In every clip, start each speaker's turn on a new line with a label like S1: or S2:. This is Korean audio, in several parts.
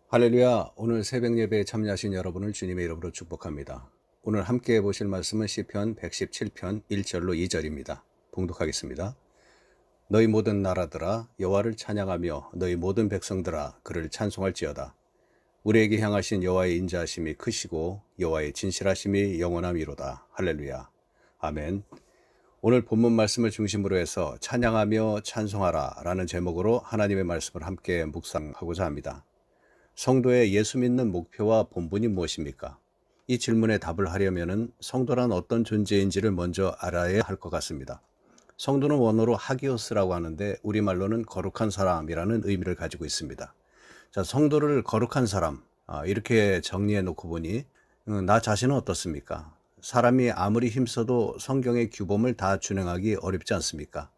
S1: 할렐루야. 오늘 새벽 예배에 참여하신 여러분을 주님의 이름으로 축복합니다. 오늘 함께 보실 말씀은 시편 117편 1절로 2절입니다. 봉독하겠습니다. 너희 모든 나라들아 여호와를 찬양하며 너희 모든 백성들아 그를 찬송할지어다. 우리에게 향하신 여호와의 인자하심이 크시고 여호와의 진실하심이 영원함이로다. 할렐루야. 아멘. 오늘 본문 말씀을 중심으로 해서 찬양하며 찬송하라 라는 제목으로 하나님의 말씀을 함께 묵상하고자 합니다. 성도의 예수 믿는 목표와 본분이 무엇입니까? 이 질문에 답을 하려면 성도란 어떤 존재인지를 먼저 알아야 할 것 같습니다. 성도는 원어로 하기오스라고 하는데 우리말로는 거룩한 사람이라는 의미를 가지고 있습니다. 자, 성도를 거룩한 사람, 이렇게 정리해 놓고 보니 나 자신은 어떻습니까? 사람이 아무리 힘써도 성경의 규범을 다 준행하기 어렵지 않습니까?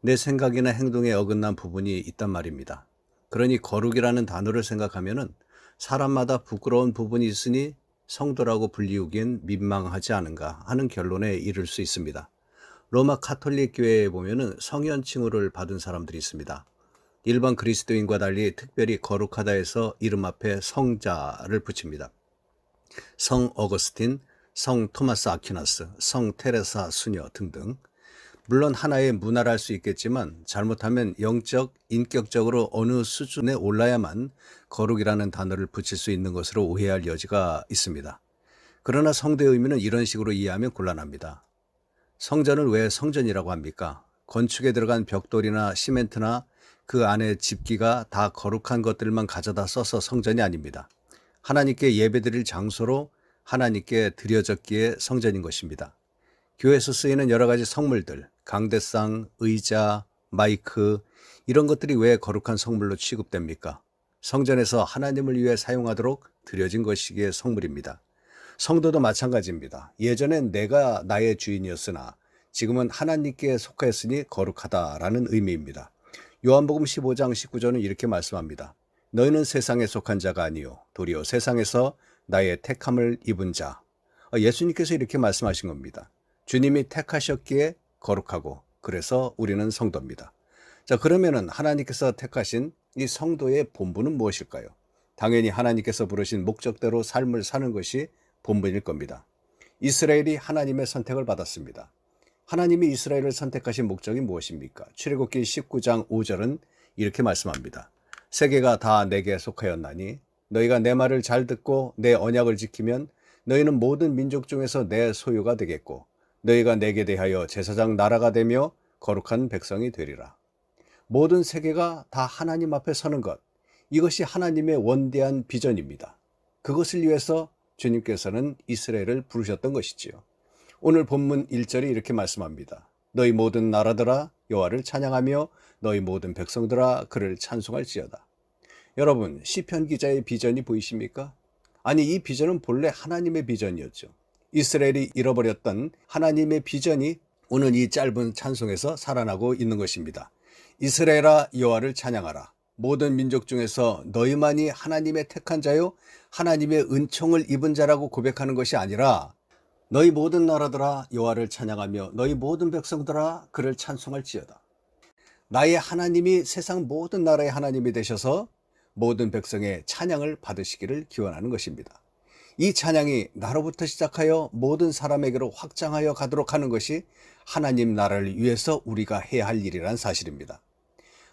S1: 내 생각이나 행동에 어긋난 부분이 있단 말입니다. 그러니 거룩이라는 단어를 생각하면은 사람마다 부끄러운 부분이 있으니 성도라고 불리우기엔 민망하지 않은가 하는 결론에 이를 수 있습니다. 로마 카톨릭 교회에 보면은 성현 칭호를 받은 사람들이 있습니다. 일반 그리스도인과 달리 특별히 거룩하다 해서 이름 앞에 성자를 붙입니다. 성 어거스틴, 성 토마스 아퀴나스, 성 테레사 수녀 등등. 물론 하나의 문화랄 수 있겠지만 잘못하면 영적, 인격적으로 어느 수준에 올라야만 거룩이라는 단어를 붙일 수 있는 것으로 오해할 여지가 있습니다. 그러나 성도의 의미는 이런 식으로 이해하면 곤란합니다. 성전을 왜 성전이라고 합니까? 건축에 들어간 벽돌이나 시멘트나 그 안에 집기가 다 거룩한 것들만 가져다 써서 성전이 아닙니다. 하나님께 예배드릴 장소로 하나님께 드려졌기에 성전인 것입니다. 교회에서 쓰이는 여러 가지 성물들, 강대상, 의자, 마이크 이런 것들이 왜 거룩한 성물로 취급됩니까? 성전에서 하나님을 위해 사용하도록 드려진 것이기에 성물입니다. 성도도 마찬가지입니다. 예전엔 내가 나의 주인이었으나 지금은 하나님께 속하였으니 거룩하다라는 의미입니다. 요한복음 15장 19절은 이렇게 말씀합니다. 너희는 세상에 속한 자가 아니요 도리어 세상에서 나의 택함을 입은 자. 예수님께서 이렇게 말씀하신 겁니다. 주님이 택하셨기에 거룩하고 그래서 우리는 성도입니다. 자, 그러면은 하나님께서 택하신 이 성도의 본분은 무엇일까요? 당연히 하나님께서 부르신 목적대로 삶을 사는 것이 본분일 겁니다. 이스라엘이 하나님의 선택을 받았습니다. 하나님이 이스라엘을 선택하신 목적이 무엇입니까? 출애굽기 19장 5절은 이렇게 말씀합니다. 세계가 다 내게 속하였나니 너희가 내 말을 잘 듣고 내 언약을 지키면 너희는 모든 민족 중에서 내 소유가 되겠고 너희가 내게 대하여 제사장 나라가 되며 거룩한 백성이 되리라. 모든 세계가 다 하나님 앞에 서는 것, 이것이 하나님의 원대한 비전입니다. 그것을 위해서 주님께서는 이스라엘을 부르셨던 것이지요. 오늘 본문 1절이 이렇게 말씀합니다. 너희 모든 나라들아 여호와를 찬양하며 너희 모든 백성들아 그를 찬송할지어다. 여러분, 시편 기자의 비전이 보이십니까? 아니, 이 비전은 본래 하나님의 비전이었죠. 이스라엘이 잃어버렸던 하나님의 비전이 오늘 이 짧은 찬송에서 살아나고 있는 것입니다. 이스라엘아 여호와를 찬양하라. 모든 민족 중에서 너희만이 하나님의 택한 자요 하나님의 은총을 입은 자라고 고백하는 것이 아니라 너희 모든 나라들아 여호와를 찬양하며 너희 모든 백성들아 그를 찬송할지어다. 나의 하나님이 세상 모든 나라의 하나님이 되셔서 모든 백성의 찬양을 받으시기를 기원하는 것입니다. 이 찬양이 나로부터 시작하여 모든 사람에게로 확장하여 가도록 하는 것이 하나님 나라를 위해서 우리가 해야 할 일이란 사실입니다.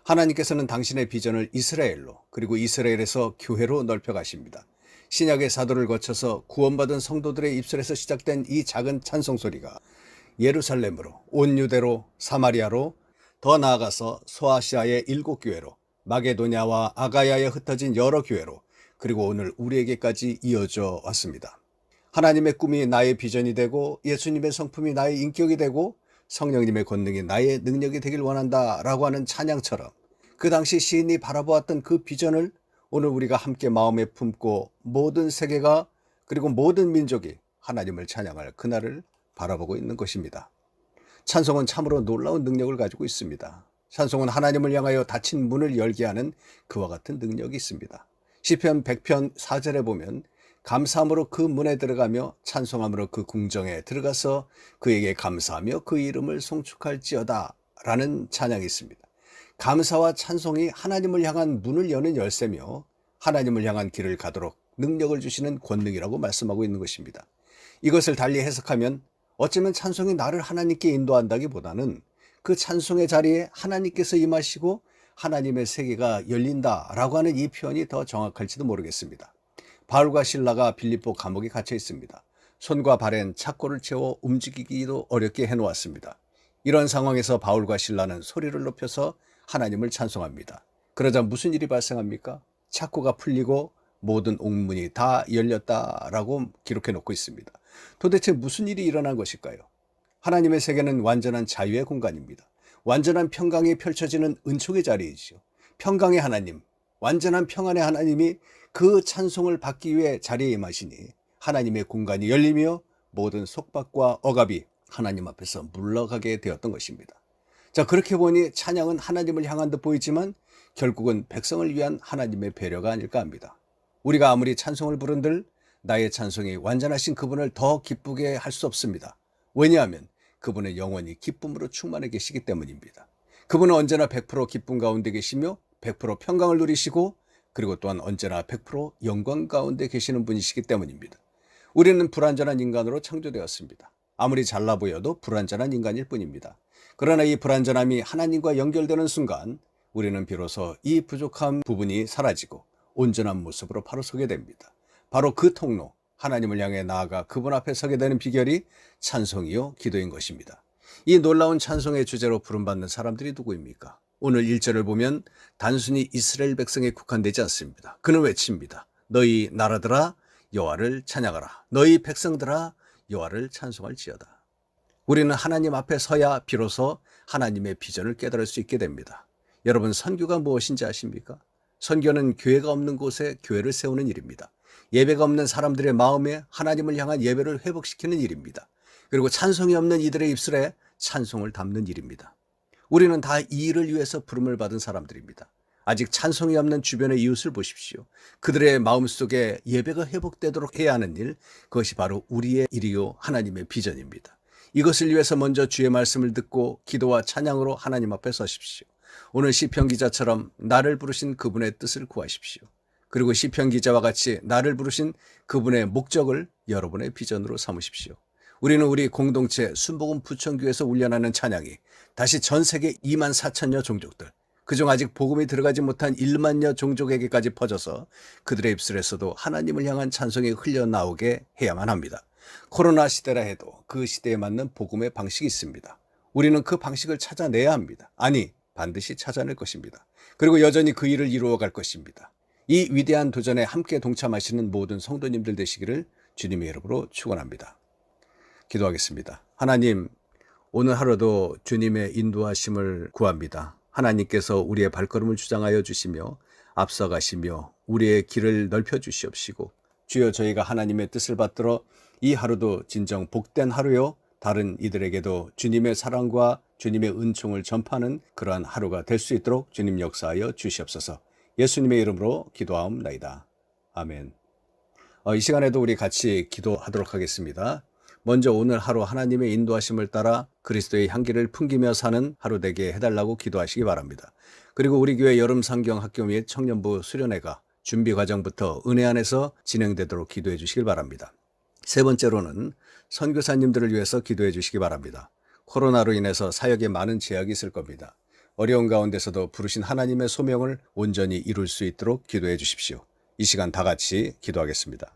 S1: 하나님께서는 당신의 비전을 이스라엘로 그리고 이스라엘에서 교회로 넓혀 가십니다. 신약의 사도를 거쳐서 구원받은 성도들의 입술에서 시작된 이 작은 찬송 소리가 예루살렘으로, 온 유대로, 사마리아로, 더 나아가서 소아시아의 7교회로, 마게도냐와 아가야에 흩어진 여러 교회로, 그리고 오늘 우리에게까지 이어져 왔습니다. 하나님의 꿈이 나의 비전이 되고 예수님의 성품이 나의 인격이 되고 성령님의 권능이 나의 능력이 되길 원한다라고 하는 찬양처럼 그 당시 시인이 바라보았던 그 비전을 오늘 우리가 함께 마음에 품고 모든 세계가 그리고 모든 민족이 하나님을 찬양할 그날을 바라보고 있는 것입니다. 찬송은 참으로 놀라운 능력을 가지고 있습니다. 찬송은 하나님을 향하여 닫힌 문을 열게 하는 그와 같은 능력이 있습니다. 시편 100편 4절에 보면 감사함으로 그 문에 들어가며 찬송함으로 그 궁정에 들어가서 그에게 감사하며 그 이름을 송축할지어다 라는 찬양이 있습니다. 감사와 찬송이 하나님을 향한 문을 여는 열쇠며 하나님을 향한 길을 가도록 능력을 주시는 권능이라고 말씀하고 있는 것입니다. 이것을 달리 해석하면 어쩌면 찬송이 나를 하나님께 인도한다기보다는 그 찬송의 자리에 하나님께서 임하시고 하나님의 세계가 열린다라고 하는 이 표현이 더 정확할지도 모르겠습니다. 바울과 실라가 빌립보 감옥에 갇혀 있습니다. 손과 발엔 착고를 채워 움직이기도 어렵게 해놓았습니다. 이런 상황에서 바울과 실라는 소리를 높여서 하나님을 찬송합니다. 그러자 무슨 일이 발생합니까? 착고가 풀리고 모든 옥문이 다 열렸다라고 기록해 놓고 있습니다. 도대체 무슨 일이 일어난 것일까요? 하나님의 세계는 완전한 자유의 공간입니다. 완전한 평강이 펼쳐지는 은총의 자리이죠. 평강의 하나님, 완전한 평안의 하나님이 그 찬송을 받기 위해 자리에 임하시니 하나님의 공간이 열리며 모든 속박과 억압이 하나님 앞에서 물러가게 되었던 것입니다. 자, 그렇게 보니 찬양은 하나님을 향한 듯 보이지만 결국은 백성을 위한 하나님의 배려가 아닐까 합니다. 우리가 아무리 찬송을 부른들 나의 찬송이 완전하신 그분을 더 기쁘게 할 수 없습니다. 왜냐하면 그분은 영원히 기쁨으로 충만해 계시기 때문입니다. 그분은 언제나 100% 기쁨 가운데 계시며 100% 평강을 누리시고 그리고 또한 언제나 100% 영광 가운데 계시는 분이시기 때문입니다. 우리는 불완전한 인간으로 창조되었습니다. 아무리 잘나 보여도 불완전한 인간일 뿐입니다. 그러나 이 불완전함이 하나님과 연결되는 순간 우리는 비로소 이 부족한 부분이 사라지고 온전한 모습으로 바로 서게 됩니다. 바로 그 통로, 하나님을 향해 나아가 그분 앞에 서게 되는 비결이 찬송이요 기도인 것입니다. 이 놀라운 찬송의 주제로 부름받는 사람들이 누구입니까? 오늘 1절을 보면 단순히 이스라엘 백성에 국한되지 않습니다. 그는 외칩니다. 너희 나라들아 여호와를 찬양하라. 너희 백성들아 여호와를 찬송할지어다. 우리는 하나님 앞에 서야 비로소 하나님의 비전을 깨달을 수 있게 됩니다. 여러분, 선교가 무엇인지 아십니까? 선교는 교회가 없는 곳에 교회를 세우는 일입니다. 예배가 없는 사람들의 마음에 하나님을 향한 예배를 회복시키는 일입니다. 그리고 찬송이 없는 이들의 입술에 찬송을 담는 일입니다. 우리는 다 이 일을 위해서 부름을 받은 사람들입니다. 아직 찬송이 없는 주변의 이웃을 보십시오. 그들의 마음속에 예배가 회복되도록 해야 하는 일, 그것이 바로 우리의 일이요 하나님의 비전입니다. 이것을 위해서 먼저 주의 말씀을 듣고 기도와 찬양으로 하나님 앞에 서십시오. 오늘 시편 기자처럼 나를 부르신 그분의 뜻을 구하십시오. 그리고 시편 기자와 같이 나를 부르신 그분의 목적을 여러분의 비전으로 삼으십시오. 우리는 우리 공동체 순복음 부천교회에서 훈련하는 찬양이 다시 전 세계 2만 4천여 종족들, 그중 아직 복음이 들어가지 못한 1만여 종족에게까지 퍼져서 그들의 입술에서도 하나님을 향한 찬송이 흘러나오게 해야만 합니다. 코로나 시대라 해도 그 시대에 맞는 복음의 방식이 있습니다. 우리는 그 방식을 찾아내야 합니다. 아니, 반드시 찾아낼 것입니다. 그리고 여전히 그 일을 이루어갈 것입니다. 이 위대한 도전에 함께 동참하시는 모든 성도님들 되시기를 주님의 이름으로 축원합니다. 기도하겠습니다. 하나님, 오늘 하루도 주님의 인도하심을 구합니다. 하나님께서 우리의 발걸음을 주장하여 주시며 앞서가시며 우리의 길을 넓혀 주시옵시고, 주여 저희가 하나님의 뜻을 받들어 이 하루도 진정 복된 하루요, 다른 이들에게도 주님의 사랑과 주님의 은총을 전파하는 그러한 하루가 될 수 있도록 주님 역사하여 주시옵소서. 예수님의 이름으로 기도하옵나이다. 아멘. 이 시간에도 우리 같이 기도하도록 하겠습니다. 먼저 오늘 하루 하나님의 인도하심을 따라 그리스도의 향기를 풍기며 사는 하루 되게 해달라고 기도하시기 바랍니다. 그리고 우리 교회 여름 상경 학교 및 청년부 수련회가 준비 과정부터 은혜 안에서 진행되도록 기도해 주시길 바랍니다. 세 번째로는 선교사님들을 위해서 기도해 주시기 바랍니다. 코로나로 인해서 사역에 많은 제약이 있을 겁니다. 어려운 가운데서도 부르신 하나님의 소명을 온전히 이룰 수 있도록 기도해 주십시오. 이 시간 다 같이 기도하겠습니다.